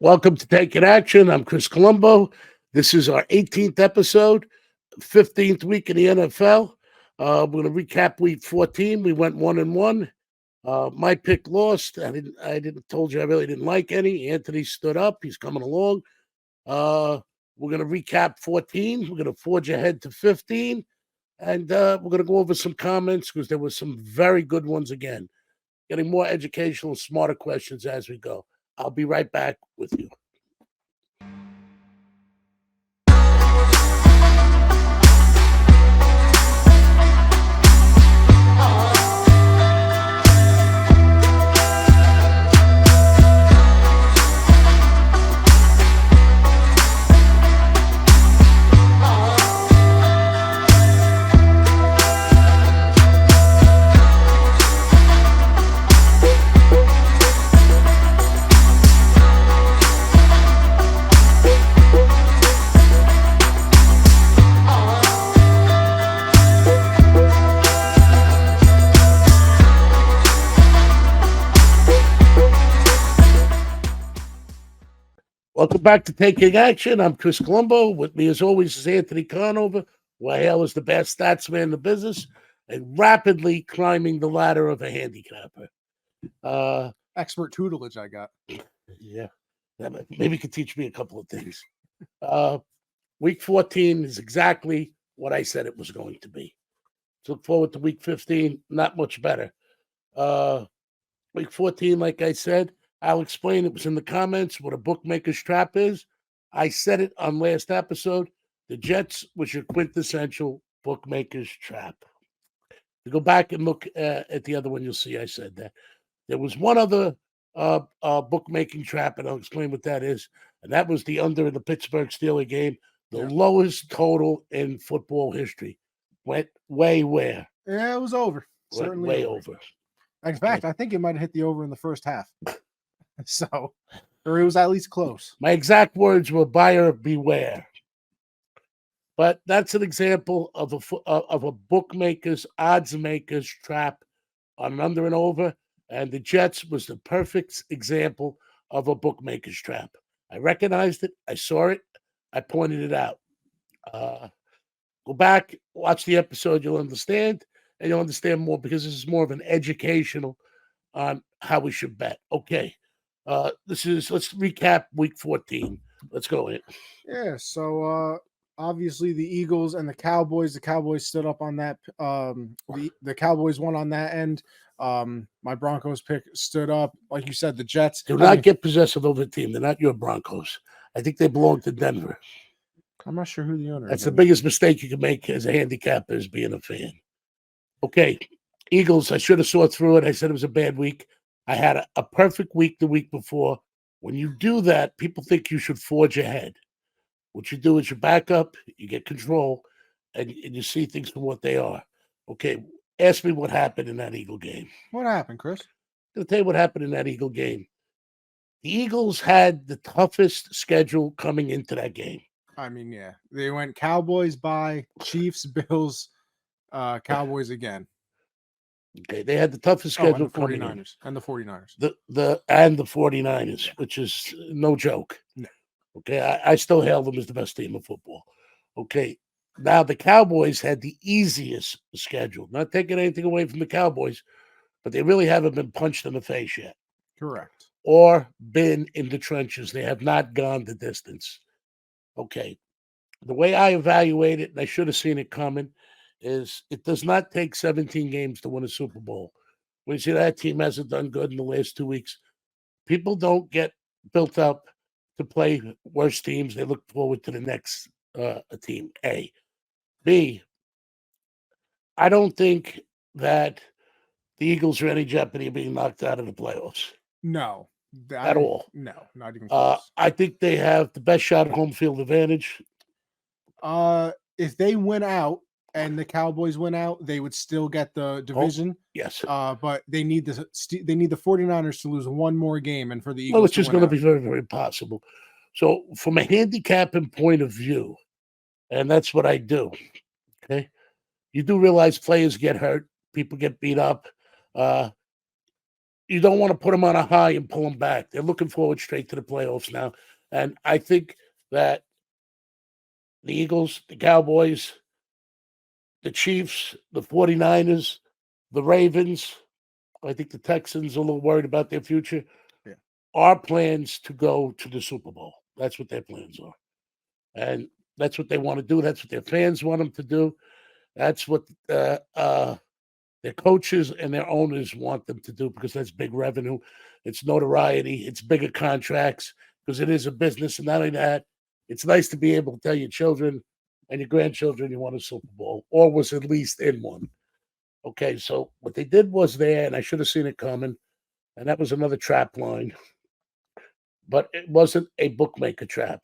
Welcome to Taking Action. I'm Chris Colombo. This is our 18th episode, 15th week in the NFL. We're going to recap week 14. We went 1-1. My pick lost. I didn't told you I really didn't like any. Anthony stood up. He's coming along. We're going to recap 14. We're going to forge ahead to 15. And we're going to go over some comments because there were some very good ones again. Getting more educational, smarter questions as we go. I'll be right back with you. Welcome back to Taking Action. I'm Chris Colombo. With me, as always, is Anthony Conover, who I hail as the best stats man in the business and rapidly climbing the ladder of a handicapper. Expert tutelage I got. Yeah, maybe you could teach me a couple of things. Week 14 is exactly what I said it was going to be. So look forward to week 15. Not much better. Week 14, like I said, I'll explain. It was in the comments what a bookmaker's trap is. I said it on last episode. The Jets was your quintessential bookmaker's trap. You go back and look at the other one, you'll see I said that. There was one other bookmaking trap, and I'll explain what that is. And that was the under in the Pittsburgh Steelers game, the lowest total in football history. Went way where? Yeah, it was over. Certainly way over. In fact, I think it might have hit the over in the first half. So, or it was at least close. My exact words were buyer beware. But that's an example of a bookmaker's, odds maker's trap on an under and over. And the Jets was the perfect example of a bookmaker's trap. I recognized it. I saw it. I pointed it out. Go back, watch the episode. You'll understand. And you'll understand more because this is more of an educational on how we should bet. Okay. Let's recap week 14. Let's go in. Yeah, so obviously the Eagles and the Cowboys stood up on that. The Cowboys won on that end. My Broncos pick stood up. Like you said, the Jets do not get possessive over the team. They're not your Broncos. I think they belong to Denver. I'm not sure who the owner is. That's the biggest mistake you can make as a handicapper is being a fan. Okay, Eagles, I should have saw through it. I said it was a bad week. I had a perfect week the week before. When you do that, people think you should forge ahead. What you do is you back up, you get control, and you see things for what they are. Okay, ask me what happened in that Eagle game. What happened, Chris? I'm going to tell you what happened in that Eagle game. The Eagles had the toughest schedule coming into that game. I mean, yeah. They went Cowboys by Chiefs, Bills, Cowboys again. Okay, they had the toughest schedule. And the 49ers. And the 49ers. The 49ers, which is no joke. No. Okay, I still hail them as the best team of football. Okay, now the Cowboys had the easiest schedule. Not taking anything away from the Cowboys, but they really haven't been punched in the face yet. Correct. Or been in the trenches. They have not gone the distance. Okay, the way I evaluate it, and I should have seen it coming, is it does not take 17 games to win a Super Bowl. When you see that team hasn't done good in the last 2 weeks, people don't get built up to play worse teams. They look forward to the next team, A. B, I don't think that the Eagles are any jeopardy of being knocked out of the playoffs. No. At all. No, not even close. I think they have the best shot at home field advantage. If they win out, and the Cowboys went out, they would still get the division. Yes. But they need the 49ers to lose one more game, and for the Eagles, which is going to be very, very possible. So, from a handicapping point of view, and that's what I do. Okay, you do realize players get hurt, people get beat up. you don't want to put them on a high and pull them back. They're looking forward straight to the playoffs now. And I think that the Eagles, the Cowboys, the Chiefs, the 49ers, the Ravens, I think the Texans are a little worried about their future. Yeah. Our plans to go to the Super Bowl. That's what their plans are. And that's what they want to do. That's what their fans want them to do. That's what their coaches and their owners want them to do because that's big revenue. It's notoriety. It's bigger contracts because it is a business. And not only that, it's nice to be able to tell your children and your grandchildren you won a Super Bowl or was at least in one. Okay, so what they did was there, and I should have seen it coming, and that was another trap line. But it wasn't a bookmaker trap.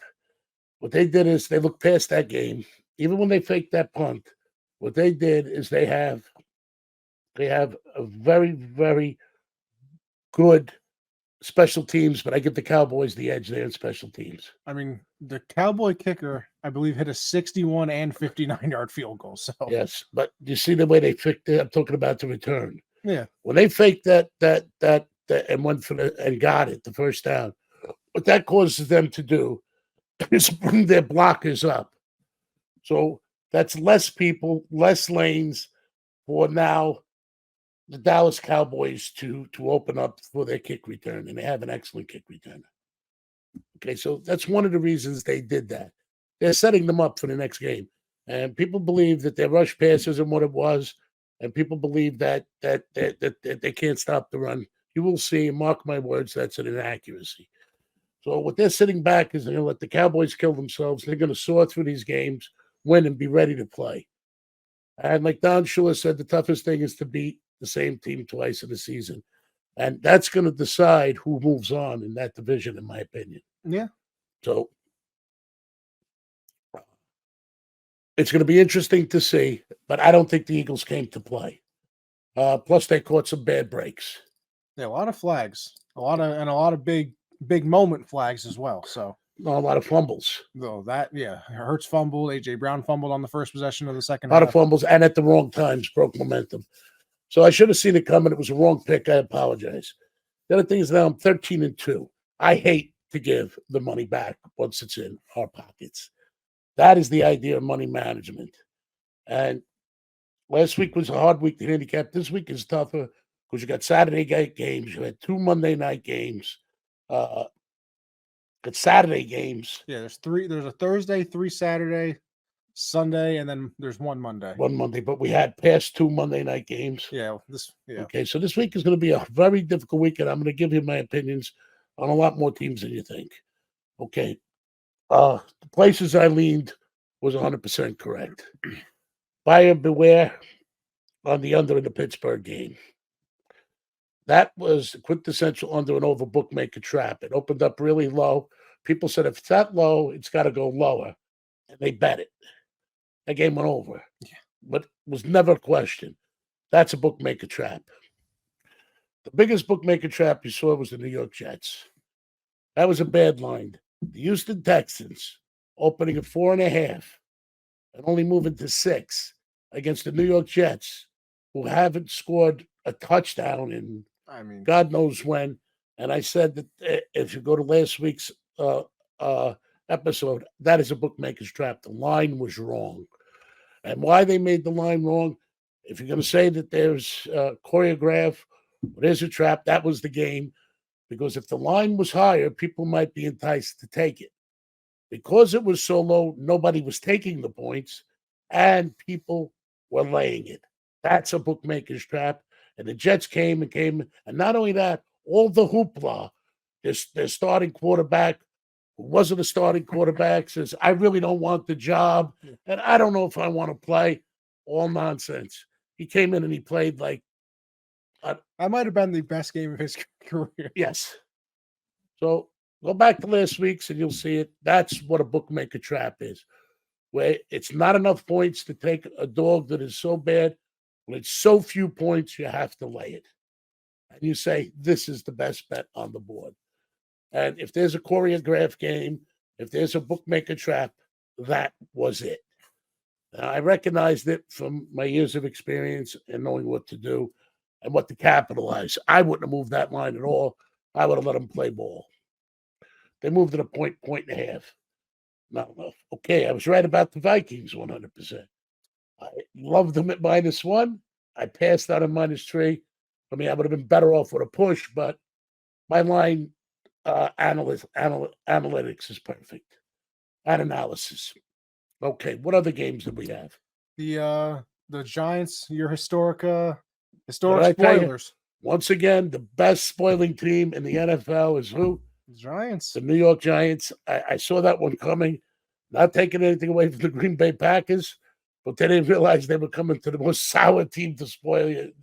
What they did is they looked past that game. Even when they faked that punt, what they did is they have a very, very good special teams, but I give the Cowboys the edge there in special teams. I mean, the Cowboy kicker, I believe, hit a 61 and 59-yard field goal. So Yes, but you see the way they faked it. I'm talking about the return. yeah, When they faked that and went for and got it the first down, what that causes them to do is bring their blockers up. So that's less people, less lanes for now the Dallas Cowboys to open up for their kick return, and they have an excellent kick return. Okay, so that's one of the reasons they did that. They're setting them up for the next game, and people believe that their rush pass isn't what it was, and people believe that they can't stop the run. You will see, mark my words, that's an inaccuracy. So what they're sitting back is they're going to let the Cowboys kill themselves. They're going to soar through these games, win, and be ready to play. And like Don Shula said, the toughest thing is to beat the same team twice in a season. And that's going to decide who moves on in that division, in my opinion. yeah. So it's going to be interesting to see, but I don't think the Eagles came to play. Plus, they caught some bad breaks. Yeah, a lot of flags, a lot of big moment flags as well. So A lot of fumbles. though that Hurts fumbled, AJ Brown fumbled on the first possession of the second A lot of half. fumbles, and at the wrong times, broke momentum. So I should have seen it coming. It was a wrong pick. I apologize. The other thing is now I'm 13-2. I hate to give the money back once it's in our pockets. That is the idea of money management. And last week was a hard week to handicap. This week is tougher because you got Saturday night games. You had 2 Monday night games. Got Saturday games. Yeah, there's 3. There's a Thursday, 3 Saturday, Sunday, and then there's 1 Monday. 1 Monday, but we had past 2 Monday night games. Yeah. Okay, so this week is going to be a very difficult week, and I'm going to give you my opinions on a lot more teams than you think. Okay. The places I leaned was 100% correct. Buyer beware on the under in the Pittsburgh game. That was the quintessential under and over bookmaker trap. It opened up really low. People said if it's that low, it's got to go lower. And they bet it. That game went over. Yeah. But was never a question. That's a bookmaker trap. The biggest bookmaker trap you saw was the New York Jets. That was a bad line. The Houston Texans opening at 4.5 and only moving to 6 against the New York Jets, who haven't scored a touchdown in God knows when. And I said that if you go to last week's episode, that is a bookmaker's trap. The line was wrong. And why they made the line wrong, if you're going to say that there's choreograph, there's a trap, that was the game. Because if the line was higher, people might be enticed to take it. Because it was so low, nobody was taking the points, and people were laying it. That's a bookmaker's trap. And the Jets came, and not only that, all the hoopla. Their starting quarterback, who wasn't a starting quarterback, says, I really don't want the job, and I don't know if I want to play. All nonsense. He came in and he played like that might have been the best game of his career. Yes. So go back to last week's and you'll see it. That's what a bookmaker trap is, where it's not enough points to take a dog that is so bad. When it's so few points, you have to lay it. And you say, this is the best bet on the board. And if there's a choreographed game, if there's a bookmaker trap, that was it. Now, I recognized it from my years of experience and knowing what to do. and what to capitalize. I wouldn't have moved that line at all. I would have let them play ball. They moved it a point and a half. Not enough. Okay, I was right about the Vikings 100%. I loved them at -1. I passed out at -3. I mean, I would have been better off with a push, but my line analytics is perfect. And analysis. Okay, what other games did we have? The Giants, your historic What did I tell you? spoilers. Once again, the best spoiling team in the NFL is who? Giants. The New York Giants. I saw that one coming. Not taking anything away from the Green Bay Packers, but they didn't realize they were coming to the most sour team to spoil you.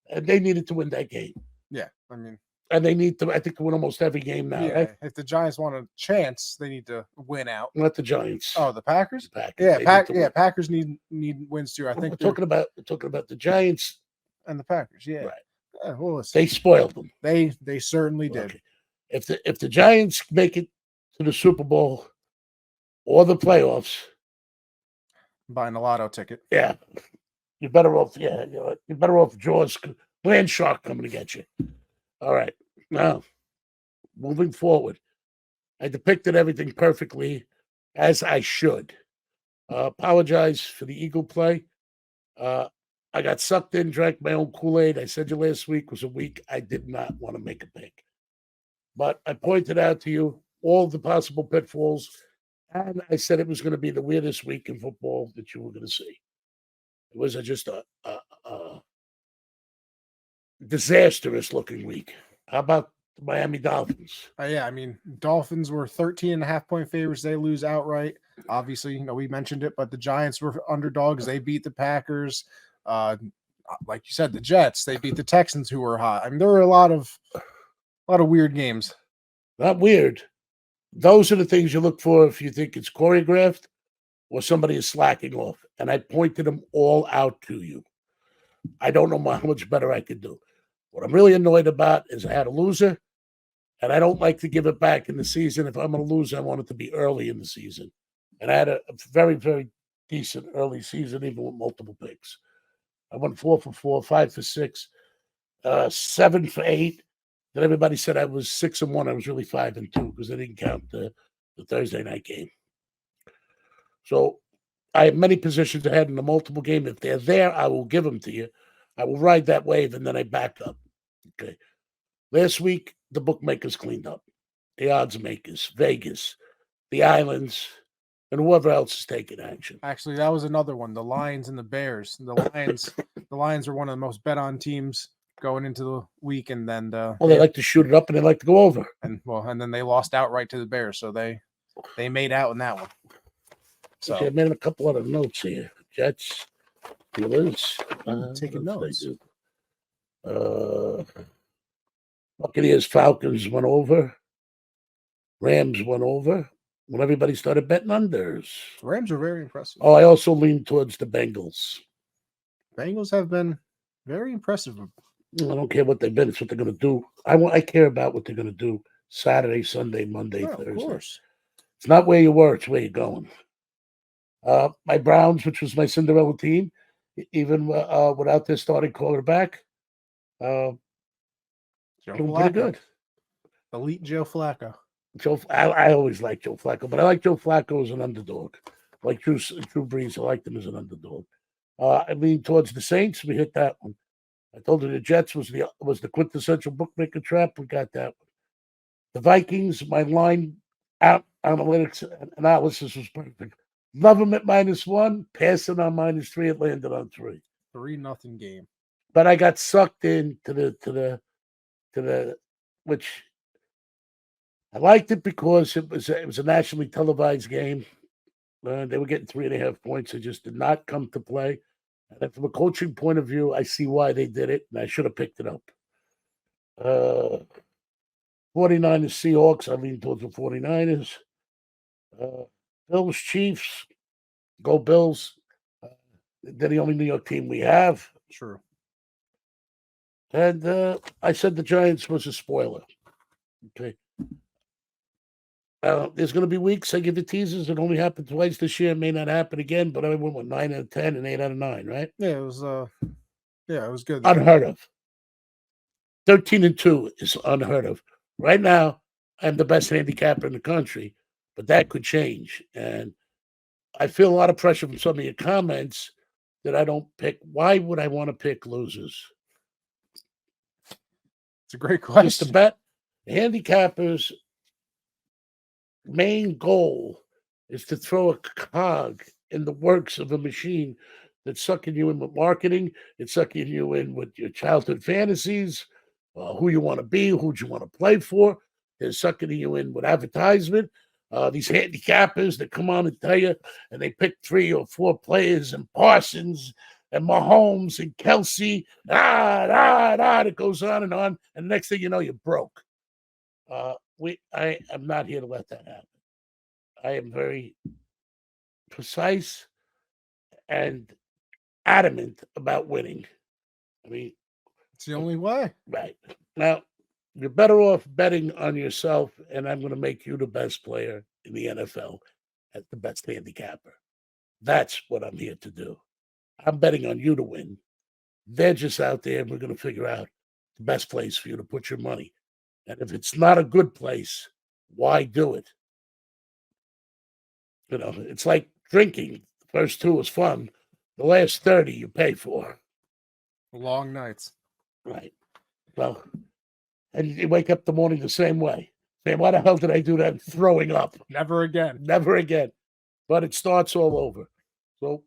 And they needed to win that game. Yeah, I mean, And they need to, I think, win almost every game now, yeah. right? If the Giants want a chance, they need to win out. Not the Giants. Oh, the Packers. The Packers. Yeah, They need to win. Packers need wins too. I We're think talking about the Giants. and the Packers. Yeah. Right. Yeah, well, listen, They spoiled them. they certainly did. Okay. If the Giants make it to the Super Bowl or the playoffs, Buying a lotto ticket. yeah, you're better off. Yeah, you're better off. Jaws, land shark coming to get you. All right. Now, moving forward, I depicted everything perfectly as I should. Apologize for the Eagle play. I got sucked in, drank my own Kool-Aid. I said you last week was a week I did not want to make a pick. But I pointed out to you all the possible pitfalls, and I said it was going to be the weirdest week in football that you were going to see. It was just a disastrous looking week. How about the Miami Dolphins? Yeah, I mean, Dolphins were 13.5-point favorites. They lose outright. Obviously, we mentioned it, but the Giants were underdogs. They beat the Packers. Like you said, the Jets. They beat the Texans, who were hot. I mean, there were a lot of weird games. Not weird. Those are the things you look for if you think it's choreographed or somebody is slacking off. And I pointed them all out to you. I don't know how much better I could do. What I'm really annoyed about is I had a loser, and I don't like to give it back in the season. If I'm going to lose, I want it to be early in the season. And I had a very, very decent early season, even with multiple picks. I went 4 for 4, 5 for 6, 7 for 8. Then everybody said I was 6 and 1. I was really 5 and 2 because they didn't count the Thursday night game. So I have many positions ahead in the multiple game. If they're there, I will give them to you. I will ride that wave, and then I back up. Okay. Last week, the bookmakers cleaned up. The odds makers, Vegas, the islands, and whoever else is taking action. Actually, that was another one. The Lions and the Bears. The Lions are one of the most bet on teams going into the week, and then they like to shoot it up and they like to go over. And then they lost outright to the Bears, so they made out in that one. So okay, I made a couple other notes here. Jets, Steelers, taking notes. Buccaneers, Falcons went over. Rams went over. When everybody started betting unders. Rams are very impressive. Oh, I also leaned towards the Bengals. Bengals have been very impressive. I don't care what they've been. It's what they're going to do. I care about what they're going to do Saturday, Sunday, Monday, Thursday. Of course. It's not where you were. It's where you're going. My Browns, which was my Cinderella team, even without their starting quarterback, doing pretty good. Elite Joe Flacco. I always liked Joe Flacco, but I like Joe Flacco as an underdog. Like Drew Brees, I liked him as an underdog. I leaned towards the Saints. We hit that one. I told you the Jets was the quintessential bookmaker trap. We got that one. The Vikings, my line out analytics analysis was perfect. Love them at -1, passing on -3. It landed on 3. 3-0 game. But I got sucked into the which I liked it because it was a nationally televised game. They were getting 3.5 points. It just did not come to play. And from a coaching point of view, I see why they did it, and I should have picked it up. 49ers, Seahawks. I lean towards the 49ers. Bills, Chiefs. Go Bills. They're the only New York team we have. True. And I said the Giants was a spoiler. Okay. There's going to be weeks I give you teasers. It only happened twice this year. It may not happen again, but I went with 9 out of 10 and 8 out of 9, right? Yeah, it was Yeah, it was good. Unheard of. 13-2 is unheard of. Right now, I'm the best handicapper in the country, but that could change. And I feel a lot of pressure from some of your comments that I don't pick. Why would I want to pick losers? It's a great Just to question. bet. The handicappers' main goal is to throw a cog in the works of a machine that's sucking you in with marketing. It's sucking you in with your childhood fantasies, who you want to be, who you want to play for. They're sucking you in with advertisement. These handicappers that come on and tell you, and they pick 3 or 4 players, and Parsons and Mahomes and Kelsey, it goes on, and the next thing you know, you're broke. I am not here to let that happen. I am very precise and adamant about winning. I mean, It's the only way. right. Now, you're better off betting on yourself, and I'm going to make you the best player in the NFL at the best handicapper. That's what I'm here to do. I'm betting on you to win. They're just out there, and we're going to figure out the best place for you to put your money. And if it's not a good place, why do it? You know, it's like drinking. The first 2 is fun. The last 30 you pay for. Long nights. Right. Well, and you wake up the morning the same way. Saying, why the hell did I do that? Throwing up. Never again. Never again. But it starts all over. So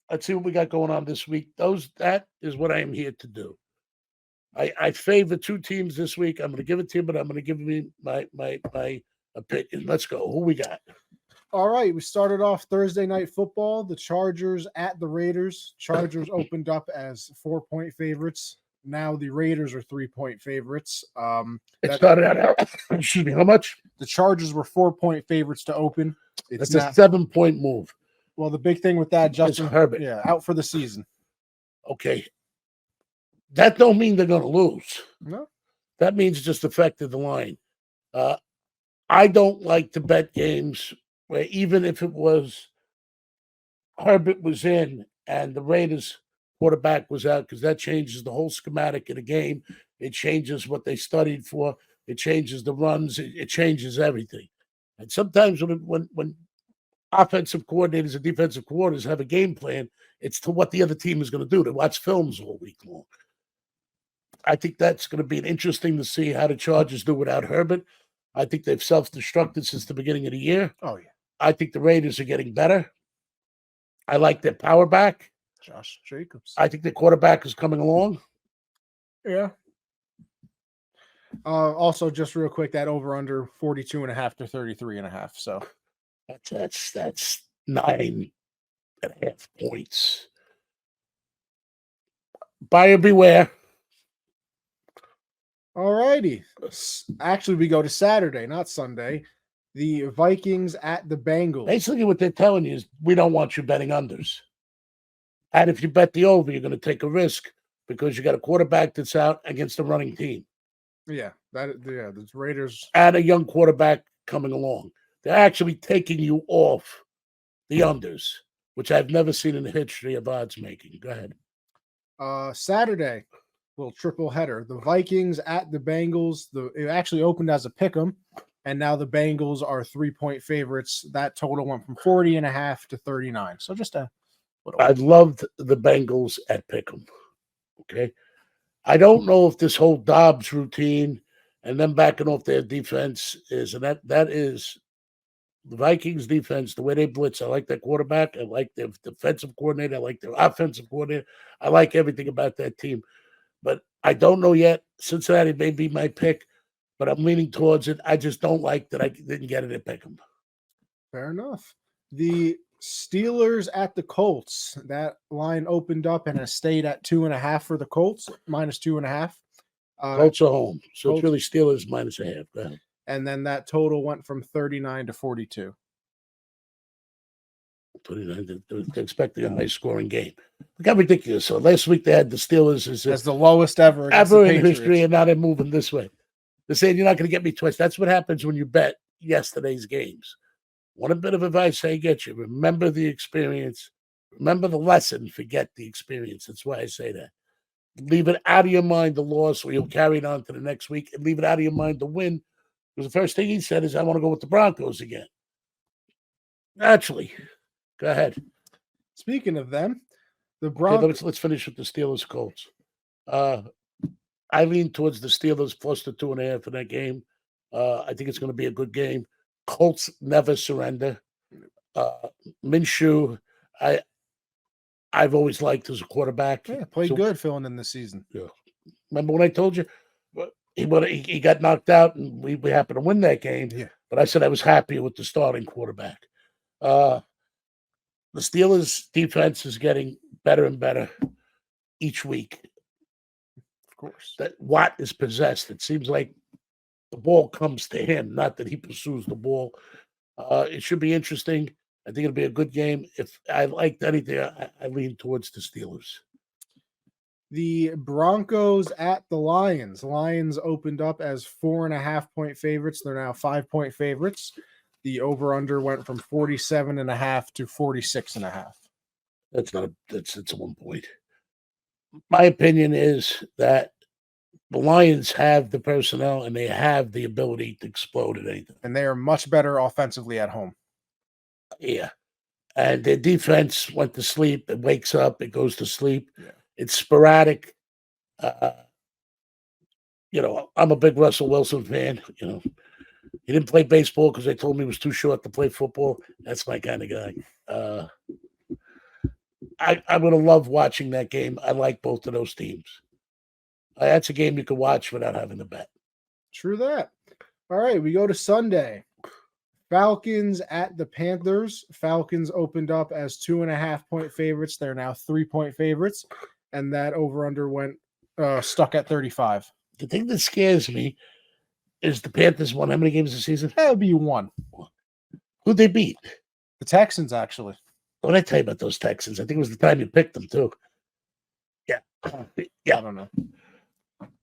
let's see what we got going on this week. That is what I am here to do. I favor 2 teams this week. I'm going to give it to you, but I'm going to give me my opinion. Let's go. Who we got? All right, we started off Thursday night football. The Chargers at the Raiders. Chargers opened up as 4-point favorites. Now the Raiders are 3-point favorites. It started out. Excuse me. How much? The Chargers were 4-point favorites to open. It's a 7-point move. Well, the big thing with that, Justin Herbert. Yeah, out for the season. Okay. That don't mean they're going to lose. No. That means just affected the line. I don't like to bet games where even if it was Herbert was in and the Raiders quarterback was out, because that changes the whole schematic of the game. It changes what they studied for. It changes the runs. It changes everything. And sometimes when offensive coordinators and defensive coordinators have a game plan, it's to what the other team is going to do. They watch films all week long. I think that's going to be interesting to see how the Chargers do without Herbert. I think they've self-destructed since the beginning of the year. Oh, yeah. I think the Raiders are getting better. I like their power back. Josh Jacobs. I think the quarterback is coming along. Yeah. Also, just real quick, that over under 42.5 to 33.5. So that's 9.5 points. Buyer beware. All righty. Actually, we go to Saturday, not Sunday. The Vikings at the Bengals. Basically, what they're telling you is we don't want you betting unders. And if you bet the over, you're going to take a risk because you got a quarterback that's out against a running team. Yeah, the Raiders. And a young quarterback coming along. They're actually taking you off the unders, which I've never seen in the history of odds making. Go ahead. Saturday, little triple header. The Vikings at the Bengals. It actually opened as a pick'em, and now the Bengals are 3-point favorites. That total went from 40.5 to 39. So just I loved the Bengals at pick'em. Okay. I don't know if this whole Dobbs routine and them backing off their defense is, and that is the Vikings defense, the way they blitz. I like that quarterback. I like their defensive coordinator. I like their offensive coordinator. I like everything about that team. But I don't know yet. Cincinnati may be my pick, but I'm leaning towards it. I just don't like that I didn't get it at Pick'em. Fair enough. The Steelers at the Colts. That line opened up and has stayed at 2.5 for the Colts, minus 2.5. Colts are home. So Colts. It's really Steelers minus a half. Go ahead. And then that total went from 39 to 42. 29. They're expecting a high scoring game. It got ridiculous. So last week they had the Steelers as the lowest ever in history, and now they're moving this way. They're saying you're not going to get me twice. That's what happens when you bet yesterday's games. One bit of advice I get you: remember the experience, remember the lesson, forget the experience. That's why I say that. leave it out of your mind the loss, or you'll carry it on to the next week, and leave it out of your mind the win. Because the first thing he said is, "I want to go with the Broncos again." Naturally, go ahead. Speaking of them, the Okay, Broncos. let's finish with the Steelers Colts. I lean towards the Steelers plus the 2.5 in that game. I think it's going to be a good game. Colts never surrender. Minshew, I've always liked as a quarterback. Yeah, played good filling in this season. Yeah. Remember when I told you he got knocked out and we happened to win that game? Yeah. But I said I was happy with the starting quarterback. The Steelers' defense is getting better and better each week. Of course. That Watt is possessed. It seems like the ball comes to him, not that he pursues the ball. It should be interesting. I think it'll be a good game. If I liked anything, I lean towards the Steelers. The Broncos at the Lions. Lions opened up as 4.5-point favorites. They're now 5-point favorites. The over-under went from 47.5 to 46.5. That's not it's a 1 point. My opinion is that the Lions have the personnel and they have the ability to explode at anything. And they are much better offensively at home. Yeah. And their defense went to sleep. It wakes up. It goes to sleep. Yeah. It's sporadic. I'm a big Russell Wilson fan. He didn't play baseball because they told me he was too short to play football. That's my kind of guy. I would have loved watching that game. I like both of those teams. That's a game you could watch without having to bet. True that. All right, we go to Sunday. Falcons at the Panthers. Falcons opened up as 2.5-point favorites. They're now 3-point favorites. And that over-under went stuck at 35. The thing that scares me is the Panthers won how many games this season? That would be one. Who'd they beat? The Texans, actually. What did I tell you about those Texans? I think it was the time you picked them, too. Yeah. I don't know.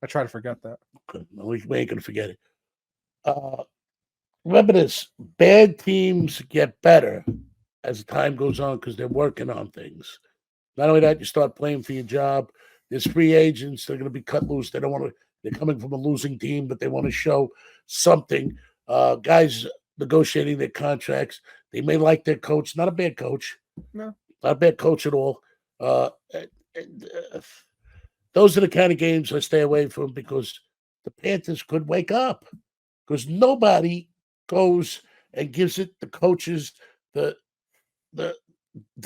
I try to forget that. We ain't going to forget it. Remember this. Bad teams get better as time goes on because they're working on things. Not only that, you start playing for your job. There's free agents. They're going to be cut loose. They don't want to. They're coming from a losing team, but they want to show something. Guys negotiating their contracts. They may like their coach. Not a bad coach. No. Not a bad coach at all. Those are the kind of games I stay away from because the Panthers could wake up. Because nobody goes and gives it the coaches, the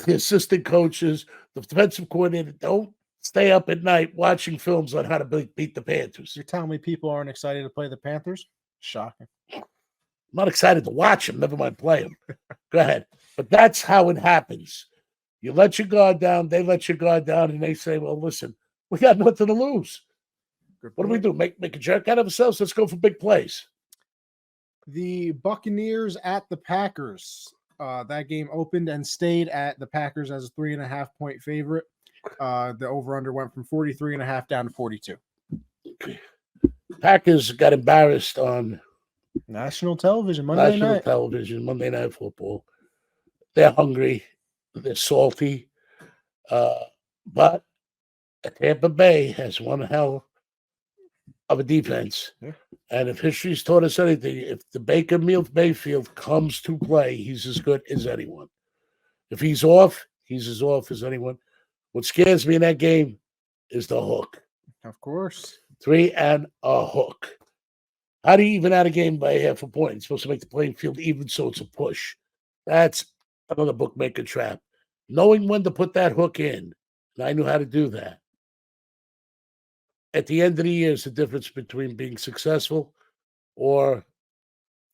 assistant coaches, the defensive coordinator. Don't stay up at night watching films on how to beat the Panthers. You're telling me people aren't excited to play the Panthers? Shocking. I'm not excited to watch them. Never mind play them. Go ahead. But that's how it happens. You let your guard down. They let your guard down, and they say, well, listen, we got nothing to lose. What do we do? Make a jerk out of ourselves? Let's go for big plays. The Buccaneers at the Packers. That game opened and stayed at the Packers as a 3.5-point favorite. The over-under went from 43.5 down to 42. Okay. Packers got embarrassed on national television Monday night. Monday Night Football. They're hungry. They're salty. But Tampa Bay has one hell of a defense. Yeah. And if history's taught us anything, if the Baker Mayfield comes to play, he's as good as anyone. If he's off, he's as off as anyone. What scares me in that game is the hook. Of course. 3 and a hook. How do you even out a game by half a point? It's supposed to make the playing field even so it's a push. That's another bookmaker trap. Knowing when to put that hook in, and I knew how to do that. At the end of the year is the difference between being successful or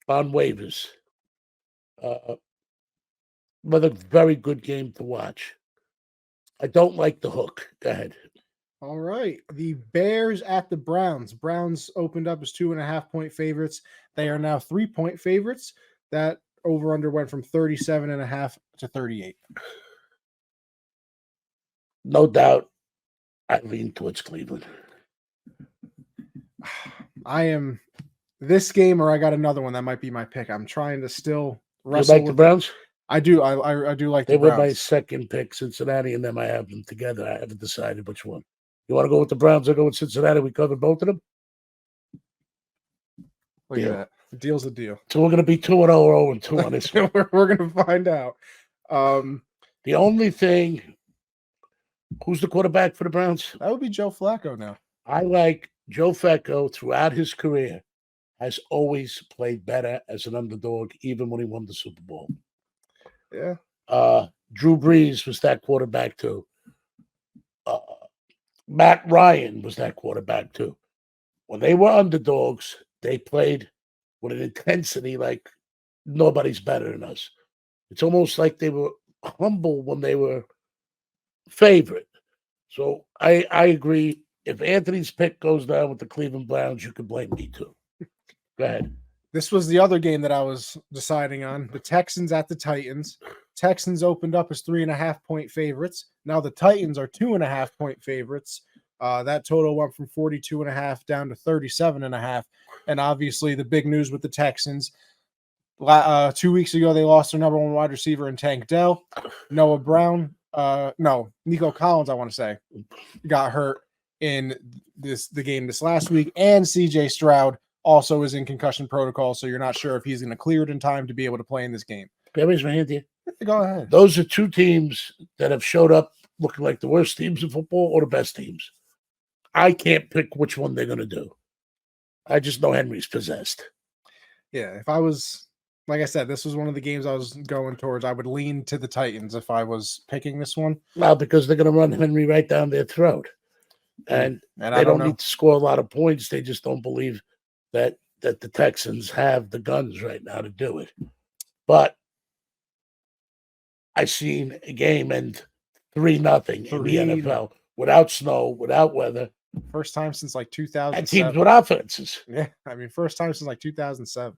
on waivers. Another very good game to watch. I don't like the hook. Go ahead. All right. The Bears at the Browns. Browns opened up as 2.5-point favorites. They are now 3-point favorites. That over-under went from 37.5 to 38. No doubt, I lean towards Cleveland. I am this game, or I got another one that might be my pick. I'm trying to still wrestle. You like the Browns? I do. I do like the Browns. They were my second pick, Cincinnati, and then I have them together. I haven't decided which one. You want to go with the Browns or go with Cincinnati? We covered both of them. Look Deal. at that. The deal's a deal. So we're going to be 2-0 or 0-2 on this one. We're going to find out. The only thing, who's the quarterback for the Browns? That would be Joe Flacco now. I like Joe Flacco throughout his career has always played better as an underdog, even when he won the Super Bowl. Yeah. Drew Brees was that quarterback too. Matt Ryan was that quarterback too. When they were underdogs, they played with an intensity like nobody's better than us. It's almost like they were humble when they were favorite. So I agree. If Anthony's pick goes down with the Cleveland Browns, you could blame me too. Go ahead. This was the other game that I was deciding on. The Texans at the Titans. Texans opened up as 3.5-point favorites. Now the Titans are 2.5-point favorites. That total went from 42.5 down to 37.5. And obviously the big news with the Texans. 2 weeks ago, they lost their number one wide receiver in Tank Dell. Noah Brown. Nico Collins, I want to say, got hurt in the game this last week. And CJ Stroud also is in concussion protocol, so you're not sure if he's going to clear it in time to be able to play in this game. Can I raise my hand here? Go ahead. Those are two teams that have showed up looking like the worst teams in football or the best teams. I can't pick which one they're going to do. I just know Henry's possessed. Yeah, if I was, like I said, this was one of the games I was going towards. I would lean to the Titans if I was picking this one. Well, because they're going to run Henry right down their throat. And they don't need to score a lot of points. They just don't believe that the Texans have the guns right now to do it. But I seen a game end 3-0 in the NFL without snow, without weather. First time since like 2007. And teams with offenses. Yeah, I mean, first time since like 2007.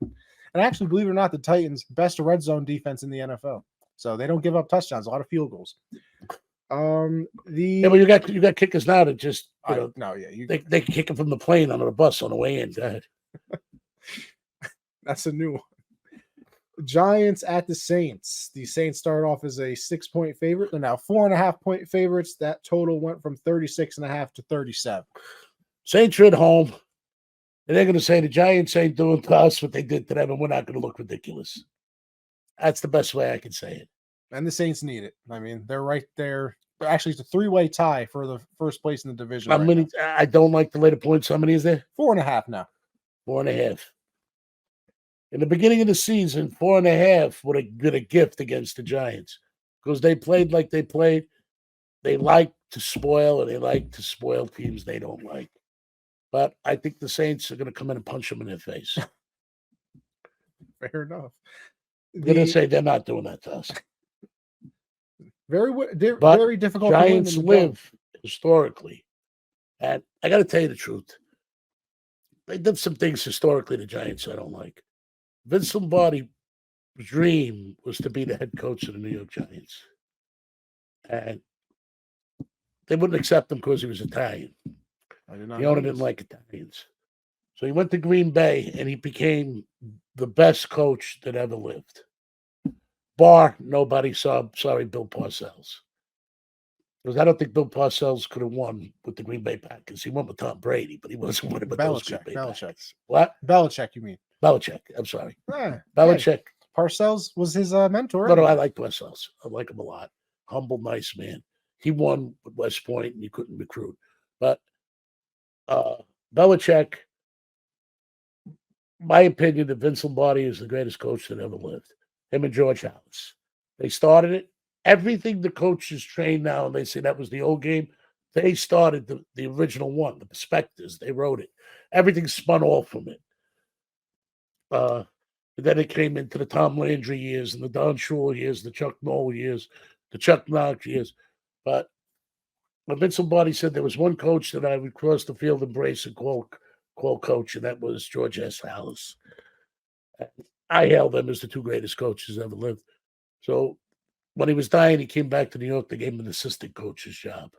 And actually, believe it or not, the Titans best red zone defense in the NFL. So they don't give up touchdowns, a lot of field goals. But you got kickers now that just they can kick it from the plane on the bus on the way in. Go ahead. That's a new one. Giants at the Saints. The Saints started off as a 6-point favorite. They're now 4.5-point favorites. That total went from 36.5 to 37. Saints are at home, and they're going to say the Giants ain't doing to us what they did to them, and we're not going to look ridiculous. That's the best way I can say it. And the Saints need it. I mean, they're right there. Actually, it's a 3-way tie for the first place in the division. I don't like the later points. How many is there? 4.5 now. 4.5. In the beginning of the season, 4.5 would have been a gift against the Giants because they played like they played. They like to spoil, and they like to spoil teams they don't like. But I think the Saints are going to come in and punch them in their face. Fair enough. They're going to say they're not doing that to us. Very difficult. Giants live historically, and I got to tell you the truth. They did some things historically, the Giants, I don't like. Vince Lombardi's dream was to be the head coach of the New York Giants. And they wouldn't accept him because he was Italian. The owner didn't like Italians. So he went to Green Bay, and he became the best coach that ever lived. Bar nobody saw. Sorry, Bill Parcells. Because I don't think Bill Parcells could have won with the Green Bay Packers. He won with Tom Brady, but he wasn't winning with those Green Bay Packers. What? Belichick, you mean? Belichick. I'm sorry. Yeah, Belichick. Parcells was his mentor. No, I like Parcells. I like him a lot. Humble, nice man. He won with West Point, and you couldn't recruit. But Belichick, my opinion, that Vince Lombardi is the greatest coach that ever lived. Him and George Halas. They started it. Everything the coaches train now, and they say that was the old game, they started the original one, the prospectus. They wrote it. Everything spun off from it. Then it came into the Tom Landry years and the Don Shula years, the Chuck Noll years, the Chuck Knox years. But when Vince Lombardi said there was one coach that I would cross the field, embrace, and call coach, and that was George S. Halas. I hailed them as the two greatest coaches ever lived. So when he was dying, he came back to New York. They gave him an assistant coach's job.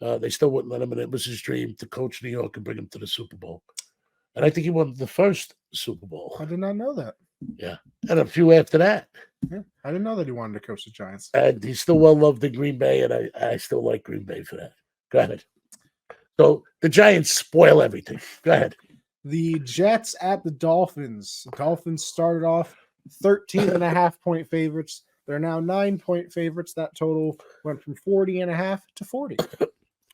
They still wouldn't let him, and it was his dream to coach New York and bring him to the Super Bowl. And I think he won the first Super Bowl. I did not know that. Yeah. And a few after that. Yeah, I didn't know that he wanted to coach the Giants. And he's still well loved in Green Bay, and I still like Green Bay for that. Go ahead. So the Giants spoil everything. Go ahead. The Jets at the Dolphins. Dolphins started off 13.5-point favorites. They're now 9-point favorites. That total went from 40.5 to 40.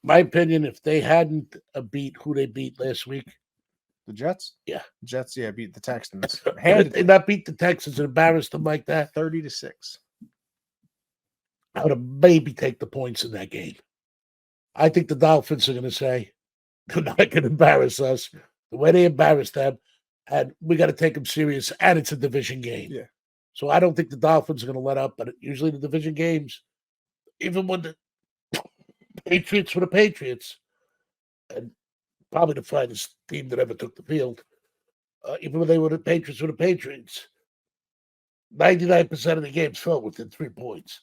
My opinion, if they hadn't beat who they beat last week, The Jets? Yeah. Jets, beat the Texans. if they Handedly. not beat the Texans and embarrassed them like that, 30-6. I would have maybe take the points in that game. I think the Dolphins are going to say, they're not going to embarrass us the way they embarrassed them, and we got to take them serious, and it's a division game. Yeah. So I don't think the Dolphins are going to let up, but usually the division games, even when the Patriots were the Patriots, and probably the finest team that ever took the field, even when they were the Patriots, 99% of the games fell within 3 points.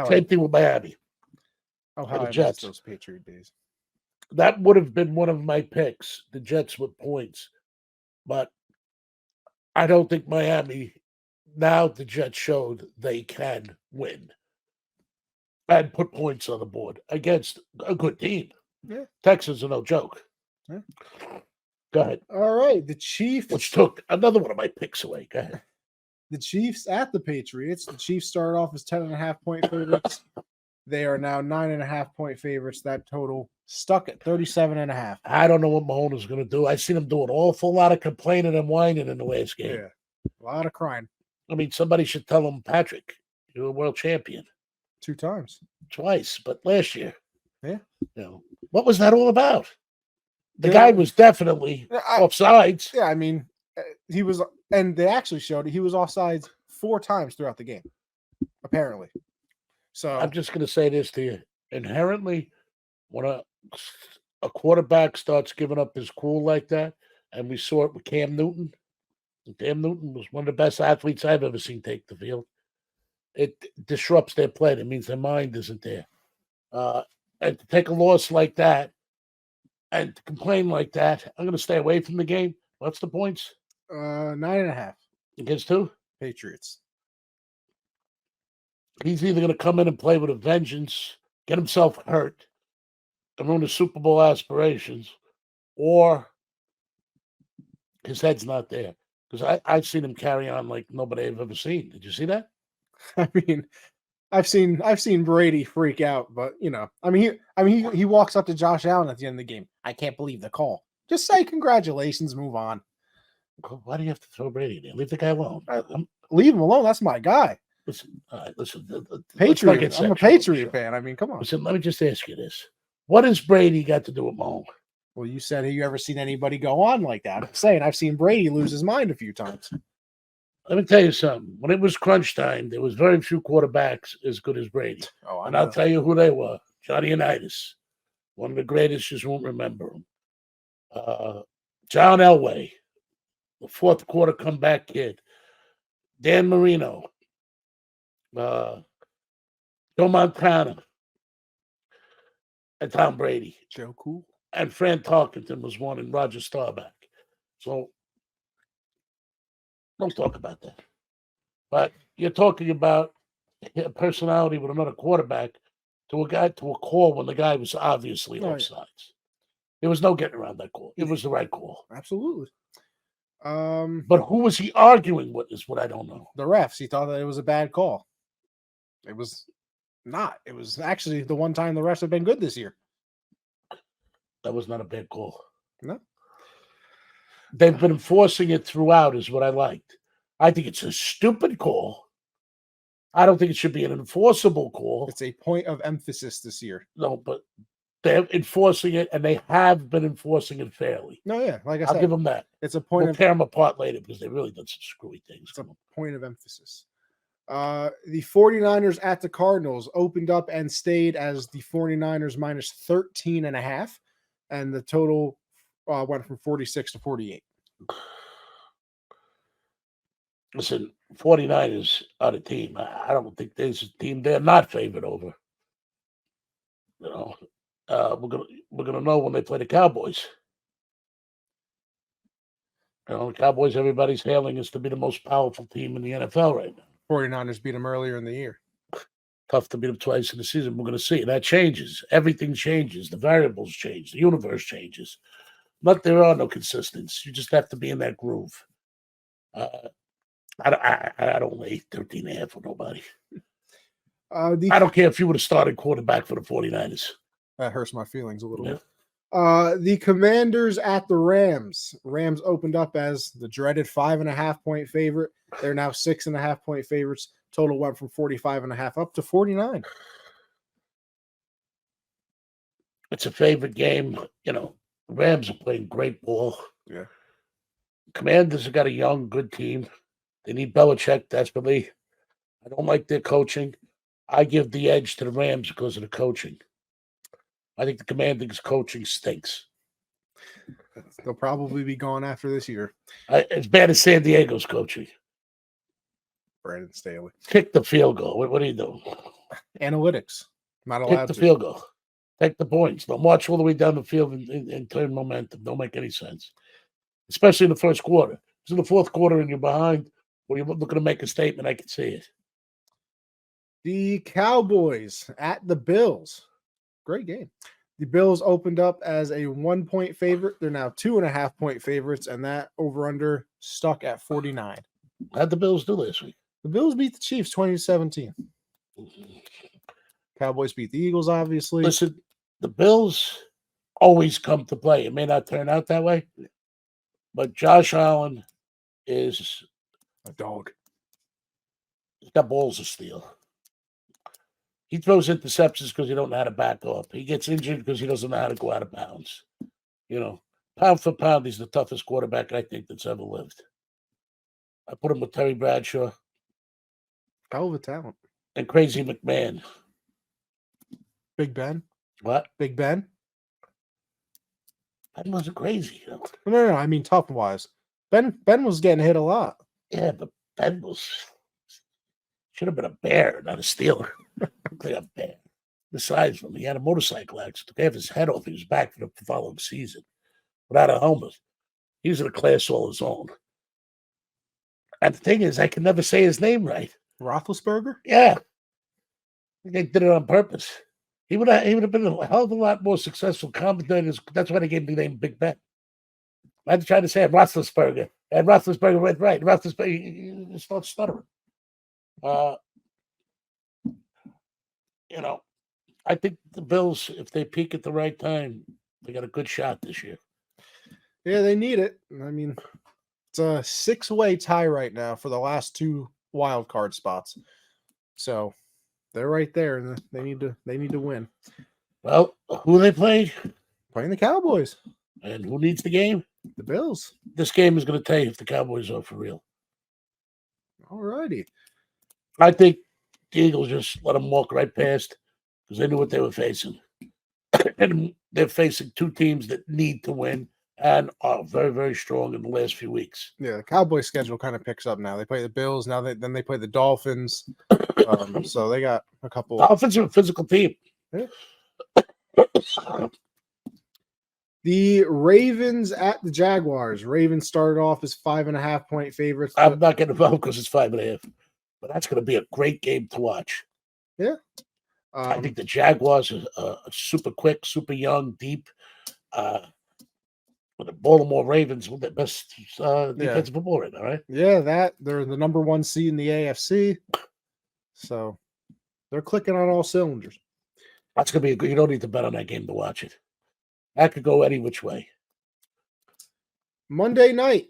Same thing with Miami. Oh, and how the I miss Jets. those Patriot days. That would have been one of my picks, the Jets with points. But I don't think Miami, now the Jets showed they can win and put points on the board against a good team. Yeah. Texans are no joke. Yeah. Go ahead. All right. The Chiefs. Which took another one of my picks away. Go ahead. The Chiefs at the Patriots. The Chiefs started off as 10.5-point favorites. They are now 9.5-point favorites. That total stuck at 37.5. I don't know what Mahomes is going to do. I've seen him do an awful lot of complaining and whining in the last game. Yeah. A lot of crying. I mean, somebody should tell him, Patrick, you're a world champion. 2 times. Twice, but last year. Yeah. What was that all about? The guy was definitely offsides. Yeah, I mean, he was, and they actually showed it. He was offsides 4 times throughout the game, apparently. So I'm just going to say this to you. Inherently, when a quarterback starts giving up his cool like that, and we saw it with Cam Newton. Cam Newton was one of the best athletes I've ever seen take the field. It disrupts their play. It means their mind isn't there. And to take a loss like that and to complain like that, I'm going to stay away from the game. What's the points? 9.5. Against who? Patriots. He's either going to come in and play with a vengeance, get himself hurt, and ruin his Super Bowl aspirations, or his head's not there. Because I've seen him carry on like nobody I've ever seen. Did you see that? I mean, I've seen Brady freak out, but he walks up to Josh Allen at the end of the game. I can't believe the call. Just say congratulations, move on. Why do you have to throw Brady there? Leave the guy alone. Leave him alone. That's my guy. Listen. Patriot. I'm a Patriot fan. I mean, come on. Listen, let me just ask you this: what has Brady got to do with Mahomes? Well, you said, have you ever seen anybody go on like that? I'm saying I've seen Brady lose his mind a few times. Let me tell you something. When it was crunch time, there was very few quarterbacks as good as Brady. Oh, and I'll tell you who they were. Johnny Unitas, one of the greatest, just won't remember him. John Elway, the fourth quarter comeback kid. Dan Marino, Joe Montana, and Tom Brady. Joe Cool. And Fran Tarkenton was one, and Roger Staubach. So don't talk about that. But you're talking about a personality with another quarterback to a call when the guy was obviously offsides. There was no getting around that call. It was the right call. Absolutely. But who was he arguing with is what I don't know. The refs. He thought that it was a bad call. It was not. It was actually the one time the refs have been good this year. That was not a bad call. No. They've been enforcing it throughout is what I liked. I think it's a stupid call. I don't think it should be an enforceable call. It's a point of emphasis this year. No, but they're enforcing it, and they have been enforcing it fairly. No, yeah, like I said, I'll give them that. It's a point we'll tear them apart later because they really done some screwy things. It's a point of emphasis. The 49ers at the Cardinals opened up and stayed as the 49ers minus 13.5, and the total went from 46 to 48. Listen, 49ers are the team. I don't think there's a team they're not favored over. You know, we're gonna know when they play the Cowboys. You know, the Cowboys, everybody's hailing as to be the most powerful team in the NFL right now. 49ers beat them earlier in the year. Tough to beat them twice in the season. We're going to see. That changes. Everything changes. The variables change. The universe changes. But there are no consistencies. You just have to be in that groove. I don't lay 13 and a half for nobody. I don't care if you would have started quarterback for the 49ers. That hurts my feelings a little bit. The Commanders at the Rams. Rams opened up as the dreaded 5.5-point favorite. They're now 6.5-point favorites. Total went from 45.5 up to 49. It's a favorite game. The Rams are playing great ball. Yeah. Commanders have got a young, good team. They need Belichick desperately. I don't like their coaching. I give the edge to the Rams because of the coaching. I think the Commanders' coaching stinks. They'll probably be gone after this year. As bad as San Diego's coaching. Brandon Staley. Kick the field goal. What are you doing? Analytics. Not allowed Kick the to. field goal. Take the points. Don't march all the way down the field and turn momentum. Don't make any sense. Especially in the first quarter. It's in the fourth quarter and you're behind, or you're looking to make a statement, I can see it. The Cowboys at the Bills. Great game. The Bills opened up as a 1-point favorite. They're now 2.5-point favorites, and that over-under stuck at 49. How'd the Bills do last week? The Bills beat the Chiefs 20-17. Cowboys beat the Eagles, obviously. Listen, the Bills always come to play. It may not turn out that way, but Josh Allen is a dog. He's got balls of steel. He throws interceptions because he don't know how to back up. He gets injured because he doesn't know how to go out of bounds. Pound for pound, he's the toughest quarterback I think that's ever lived. I put him with Terry Bradshaw. Hell of a talent. And Crazy McMahon. Big Ben? What? Big Ben? Ben wasn't crazy. No. I mean, tough-wise. Ben was getting hit a lot. Yeah, but Ben should have been a bear, not a Steeler. Like a bear. Besides him, he had a motorcycle accident. They have his head off. He was back for the following season without a helmet. He was in a class all his own. And the thing is, I can never say his name right. Roethlisberger? Yeah. They did it on purpose. He would have been a hell of a lot more successful commentator. That's why they gave him the name Big Ben. I had to try to say it, Roethlisberger. And Roethlisberger went right. Roethlisberger, he starts stuttering. I think the Bills, if they peak at the right time, they got a good shot this year. Yeah, they need it. I mean, it's a 6-way tie right now for the last 2 wild card spots. So they're right there, and they need to win. Well, who they play? Playing the Cowboys. And who needs the game? The Bills. This game is going to tell you if the Cowboys are for real. All righty. I think the Eagles just let them walk right past because they knew what they were facing. And they're facing 2 teams that need to win and are very, very strong in the last few weeks. Yeah, the Cowboys schedule kind of picks up now. They play the Bills. Now then they play the Dolphins. So they got a couple. Dolphins are a physical team. Yeah. The Ravens at the Jaguars. Ravens started off as 5.5-point favorites. I'm not getting involved because it's 5.5. But that's going to be a great game to watch. Yeah. I think the Jaguars are super quick, super young, deep. The Baltimore Ravens with the best defensive football right now, right? Yeah, they're the number 1 seed in the AFC. So they're clicking on all cylinders. That's going to be a good. You don't need to bet on that game to watch it. That could go any which way. Monday night,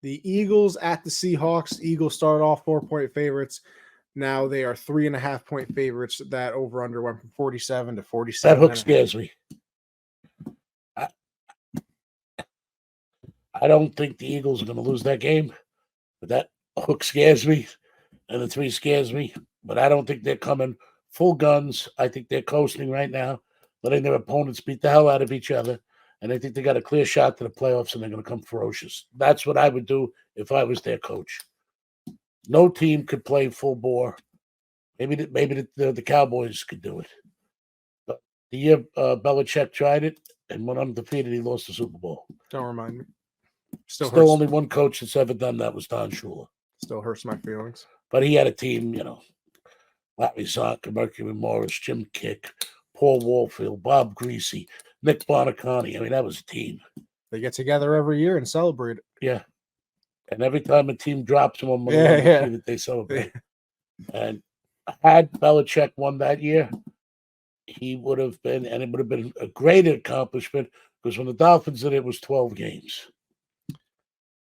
the Eagles at the Seahawks. Eagles started off 4-point favorites. Now they are 3.5-point favorites. That over-under went from 47 to 47. That hook scares me. I don't think the Eagles are going to lose that game, but that hook scares me, and the 3 scares me. But I don't think they're coming full guns. I think they're coasting right now, letting their opponents beat the hell out of each other, and I think they got a clear shot to the playoffs, and they're going to come ferocious. That's what I would do if I was their coach. No team could play full bore. Maybe the Cowboys could do it. But the year Belichick tried it and went undefeated, he lost the Super Bowl. Don't remind me. Still only one coach that's ever done that was Don Shula. Still hurts my feelings. But he had a team, Larry Zonka, Mercury Morris, Jim Kick, Paul Warfield, Bob Greasy, Nick Bonacani. I mean, that was a team. They get together every year and celebrate it. Yeah. And every time a team drops them on the team that they celebrate. And had Belichick won that year, he would have been, and it would have been a great accomplishment because when the Dolphins did it, was 12 games.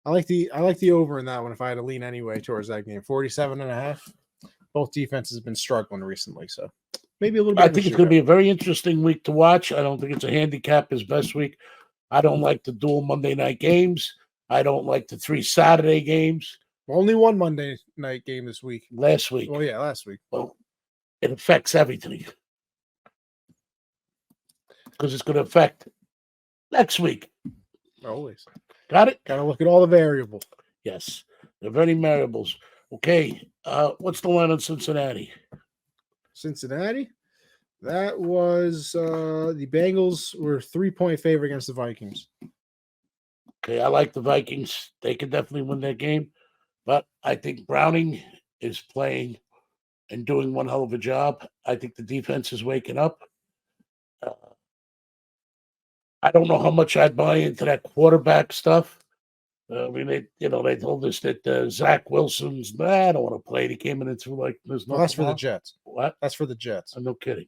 I like the over in that one if I had to lean anyway towards that game. 47.5. Both defenses have been struggling recently, so maybe a little bit. I think it's going to be a very interesting week to watch. I don't think it's a handicap his best week. I don't like the dual Monday night games. I don't like the 3 Saturday games. Only one Monday night game this week. Last week. Oh, yeah, last week. Well, it affects everything. Because it's going to affect next week. Always. Got it? Got to look at all the variables. Yes. There are very variables. Okay. What's the line on Cincinnati? Cincinnati? That was the Bengals were 3-point favorite against the Vikings. Okay, I like the Vikings. They can definitely win that game. But I think Browning is playing and doing one hell of a job. I think the defense is waking up. I don't know how much I'd buy into that quarterback stuff. I mean, they told us that Zach Wilson's, I don't want to play. He came in and threw like there's no. That's for the Jets. What? That's for the Jets. I'm no kidding.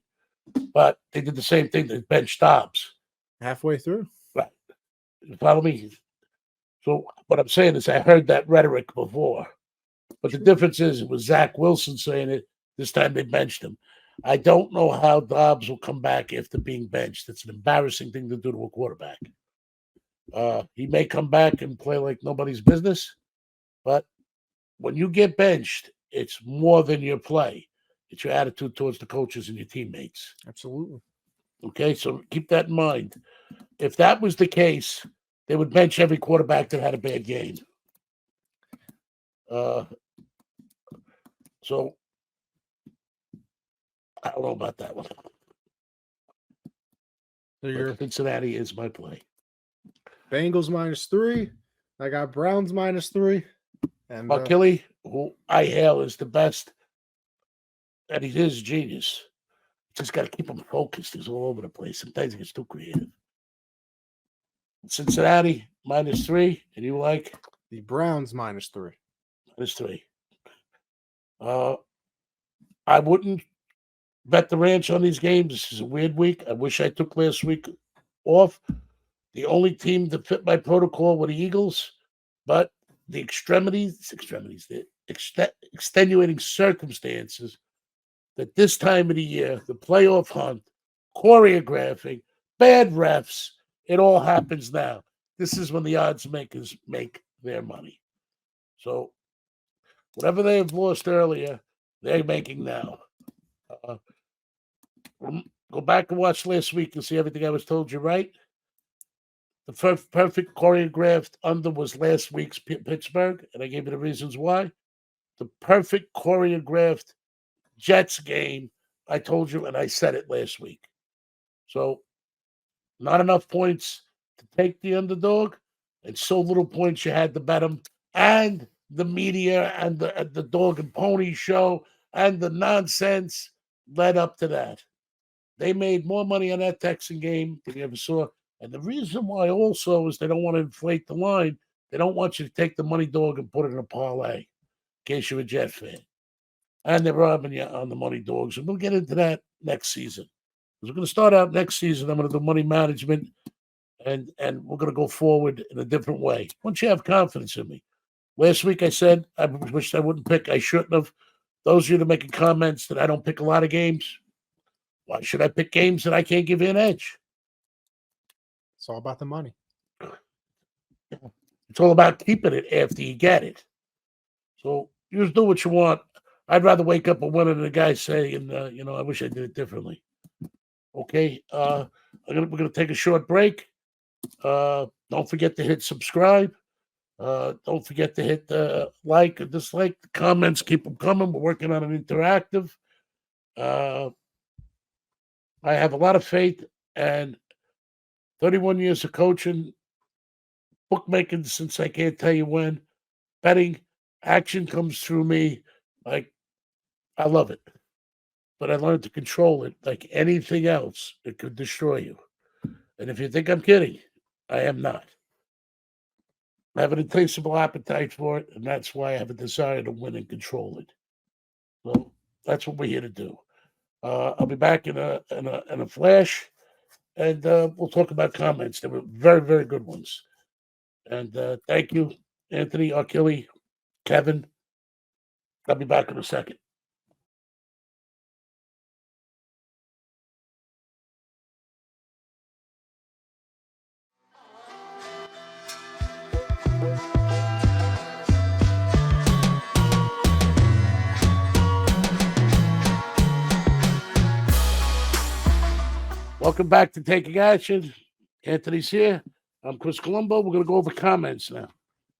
But they did the same thing. They benched Dobbs. Halfway through. Right. You follow me? So what I'm saying is I heard that rhetoric before. But the difference is it was Zach Wilson saying it. This time they benched him. I don't know how Dobbs will come back after being benched. It's an embarrassing thing to do to a quarterback. He may come back and play like nobody's business, but when you get benched, it's more than your play. It's your attitude towards the coaches and your teammates. Absolutely. Okay, so keep that in mind. If that was the case, they would bench every quarterback that had a bad game. So I don't know about that one. So your Cincinnati is my play. Bengals -3. I got Browns -3. And Kelly, who I hail as the best, and he is a genius. Just got to keep him focused. He's all over the place. Sometimes he gets too creative. Cincinnati -3, and you like the Browns -3. -3. I wouldn't bet the ranch on these games. This is a weird week. I wish I took last week off. The only team that fit my protocol were the Eagles, but the extenuating circumstances that this time of the year, the playoff hunt, choreographing, bad refs, it all happens now. This is when the odds makers make their money. So whatever they have lost earlier, they're making now. Go back and watch last week and see everything I was told you right. The perfect choreographed under was last week's Pittsburgh, and I gave you the reasons why. The perfect choreographed Jets game, I told you, and I said it last week. So, not enough points to take the underdog, and so little points you had to bet them, and the media and the dog and pony show and the nonsense led up to that. They made more money on that Texan game than you ever saw. And the reason why also is they don't want to inflate the line. They don't want you to take the money dog and put it in a parlay in case you're a Jet fan. And they're robbing you on the money dogs. And we'll get into that next season. We're going to start out next season. I'm going to do money management, and we're going to go forward in a different way. Once you have confidence in me. Last week I said I wished I wouldn't pick. I shouldn't have. Those of you that are making comments that I don't pick a lot of games, why should I pick games that I can't give you an edge? It's all about the money. It's all about keeping it after you get it. So you just do what you want. I'd rather wake up a winner than a guy saying, I wish I did it differently. Okay, we're gonna take a short break. Don't forget to hit subscribe. Don't forget to hit the like or dislike. The comments, keep them coming. We're working on an interactive. I have a lot of faith, and 31 years of coaching, bookmaking since I can't tell you when, betting, action comes through me. Like, I love it. but I learned to control it. Like anything else, it could destroy you. And if you think I'm kidding, I am not. I have an insatiable appetite for it, and that's why I have a desire to win and control it. So that's what we're here to do. I'll be back in a flash, and we'll talk about comments. They were very, very good ones. And thank you, Anthony, Achille, Kevin. I'll be back in a second. Welcome back to Taking Action. Anthony's here. I'm Chris Colombo. We're going to go over comments now.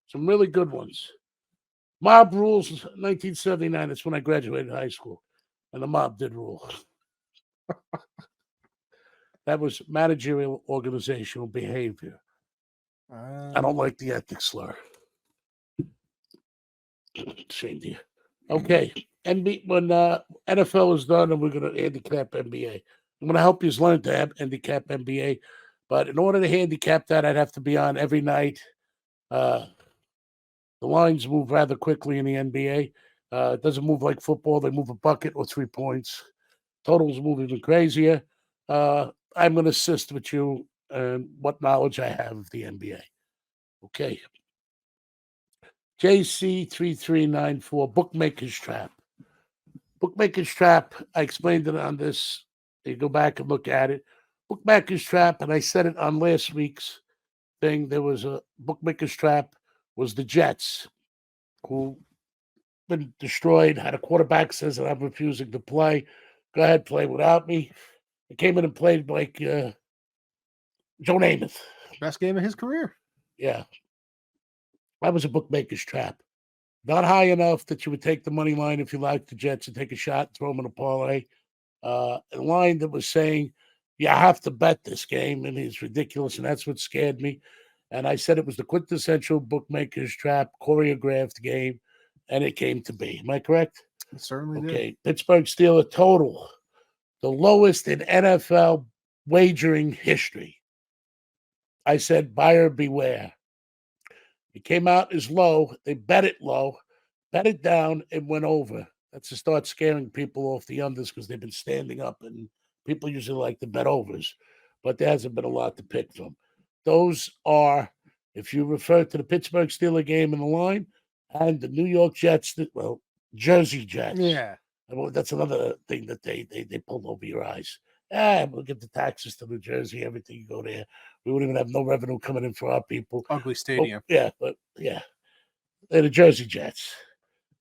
Some really good ones. Mob rules, 1979. That's when I graduated high school. And the mob did rule. That was managerial organizational behavior. I don't like the ethic slur. Shame to you. Okay. When NFL is done, and we're going to handicap NBA. I'm going to help you learn to handicap NBA. But in order to handicap that, I'd have to be on every night. The lines move rather quickly in the NBA. It doesn't move like football. They move a bucket or 3 points. Totals move even crazier. I'm going to assist with you and what knowledge I have of the NBA. Okay. JC3394, Bookmaker's Trap. Bookmaker's Trap, I explained it on this. You go back and look at it. Bookmaker's Trap, and I said it on last week's thing. There was a Bookmaker's Trap, was the Jets, who been destroyed, had a quarterback says that I'm refusing to play. Go ahead, play without me. He came in and played like Joe Namath. Best game of his career. Yeah. That was a Bookmaker's Trap. Not high enough that you would take the money line if you liked the Jets and take a shot, throw them in a parlay. A line that was saying, you have to bet this game, and it's ridiculous, and that's what scared me. And I said it was the quintessential Bookmaker's Trap choreographed game, and it came to be. Am I correct? It certainly did. Okay. Pittsburgh Steelers total, the lowest in NFL wagering history. I said, buyer beware. It came out as low. They bet it low, bet it down, and went over. That's to start scaring people off the unders because they've been standing up, and people usually like to bet overs, but there hasn't been a lot to pick from. Those are, if you refer to the Pittsburgh Steelers game in the line and the New York Jets, well, Jersey Jets. Yeah. Well, that's another thing that they pulled over your eyes. We'll give the taxes to New Jersey, everything you go there. We wouldn't even have no revenue coming in for our people. Ugly stadium. They're the Jersey Jets.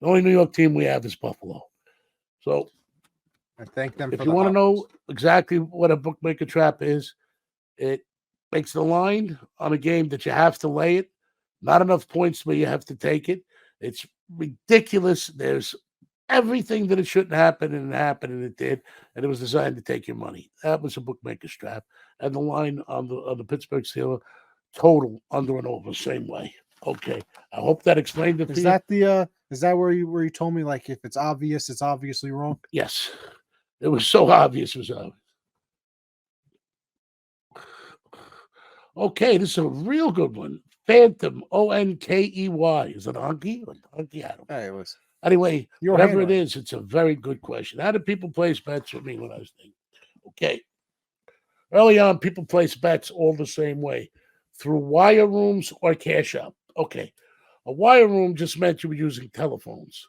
The only New York team we have is Buffalo. So I thank them. If you want to know exactly what a bookmaker trap is, it makes the line on a game that you have to lay it. Not enough points where you have to take it. It's ridiculous. There's everything that it shouldn't happen, and it happened, and it did. And it was designed to take your money. That was a bookmaker's trap. And the line on the Pittsburgh Steelers, total under and over, same way. Okay, I hope that explained it. Is that where you told me, like, if it's obvious, it's obviously wrong? Yes, it was so obvious. It was obvious. Okay, this is a real good one. Phantom, Onkey. Is it Honky? Honky Adam. Hey, it was. Anyway, whatever it is, it's a very good question. How did people place bets with me when I was thinking? Okay. Early on, people place bets all the same way, through wire rooms or cash out. Okay. A wire room just meant you were using telephones.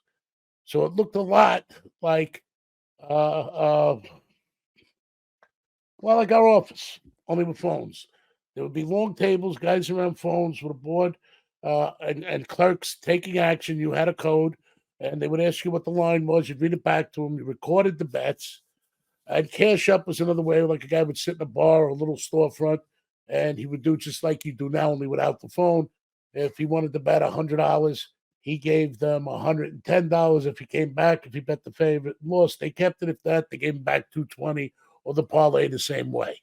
So it looked a lot like like our office, only with phones. There would be long tables, guys around phones with a board, and clerks taking action. You had a code, and they would ask you what the line was. You'd read it back to them. You recorded the bets. And cash up was another way, like a guy would sit in a bar or a little storefront, and he would do just like you do now, only without the phone. If he wanted to bet $100, he gave them $110. If he came back, if he bet the favorite, lost. They kept it. If that, they gave him back $220, or the parlay the same way.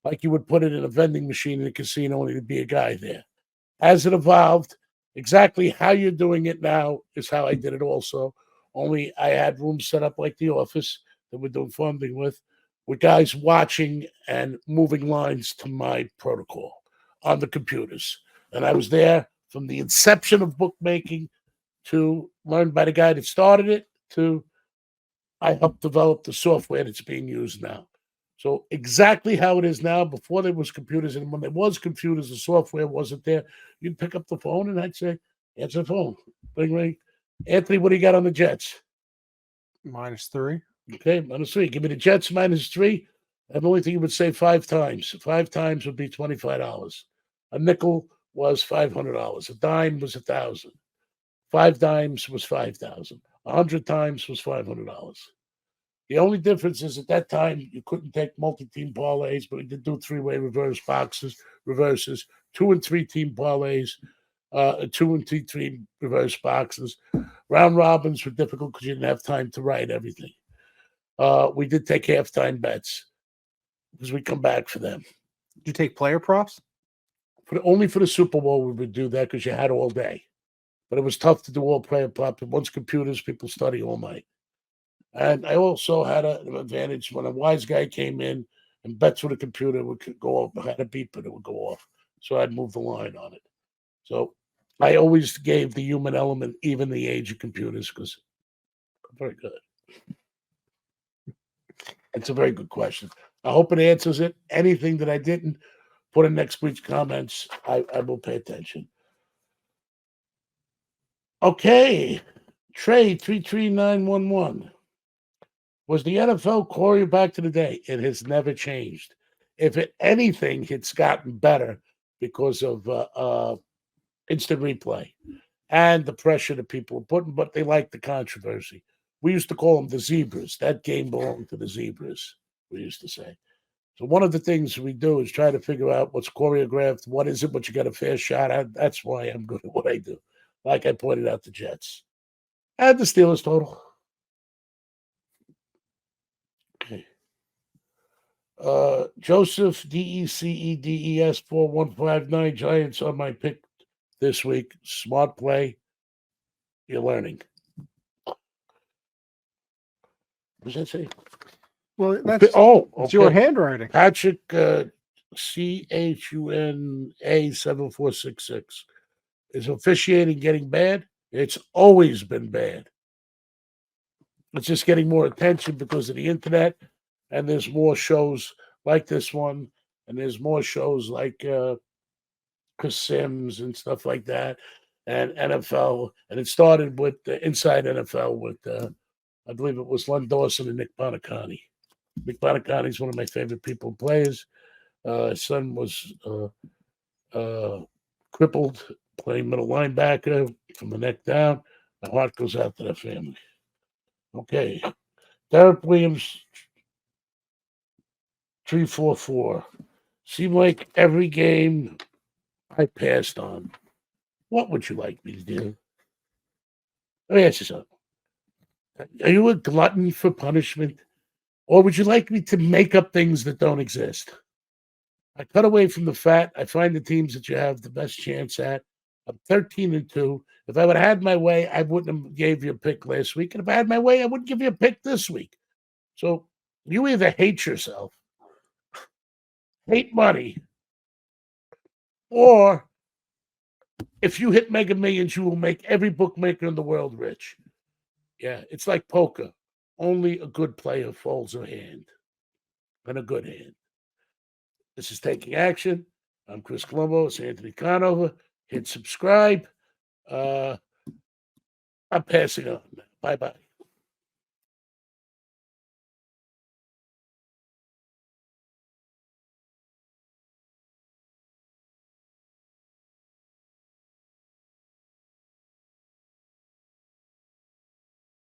Like you would put it in a vending machine in a casino, only to be a guy there. As it evolved, exactly how you're doing it now is how I did it also. Only I had rooms set up like the office. that we're doing funding with guys watching and moving lines to my protocol on the computers. And I was there from the inception of bookmaking to learn by the guy that started it to I helped develop the software that's being used now. So exactly how it is now, before there was computers, and when there was computers, the software wasn't there. You'd pick up the phone and I'd say, answer the phone. Ring, ring. Anthony, what do you got on the Jets? -3. Okay, -3. Give me the Jets -3. And the only thing you would say 5 times. 5 times would be $25. A nickel was $500. A dime was 1,000. 5 dimes was 5,000. 100 times was $500. The only difference is at that time you couldn't take multi-team parlays, but we did do 3-way reverses, 2 and 3 team parlays, 2 and 3 reverse boxes. Round robins were difficult because you didn't have time to write everything. We did take halftime bets because we come back for them. Did you take player props? Only for the Super Bowl we would do that because you had all day. But it was tough to do all player props. Once computers, people study all night. And I also had an advantage when a wise guy came in and bets with a computer would go off. I had a beep and it would go off. So I'd move the line on it. So I always gave the human element, even the age of computers, because I'm very good. It's a very good question. I hope it answers it. Anything that I didn't put in next week's comments, I will pay attention. Okay. Trey 33911. Was the NFL quarterback to the day? It has never changed. If anything, it's gotten better because of instant replay and the pressure that people are putting, but they like the controversy. We used to call them the zebras. That game belonged to the zebras, we used to say. So one of the things we do is try to figure out what's choreographed, what is it, what you got a fair shot at. That's why I'm good at what I do. Like I pointed out, the Jets and the Steelers total. Okay. Joseph DECEDES 4159 Giants on my pick this week. Smart play. You're learning. What does that say? Well, It's it's your handwriting. Patrick CHUNA 7466. Is officiating getting bad? It's always been bad. It's just getting more attention because of the internet, and there's more shows like this one, and there's more shows like Chris Sims and stuff like that, and NFL. And it started with Inside NFL with, I believe it was Len Dawson and Nick Bonacani. Nick Bonacani is one of my favorite people and players. His son was crippled, playing middle linebacker from the neck down. My heart goes out to that family. Okay. Derek Williams, 344. Seemed like every game I passed on. What would you like me to do? Let me ask you something. Are you a glutton for punishment? Or would you like me to make up things that don't exist? I cut away from the fat. I find the teams that you have the best chance at. I'm 13-2. If I would have had my way, I wouldn't have gave you a pick last week. And if I had my way, I wouldn't give you a pick this week. So you either hate yourself, hate money, or if you hit Mega Millions, you will make every bookmaker in the world rich. Yeah, it's like poker. Only a good player folds a hand, and a good hand. This is Taking Action. I'm Chris Colombo. It's Anthony Conover. Hit subscribe. I'm passing on. Bye-bye.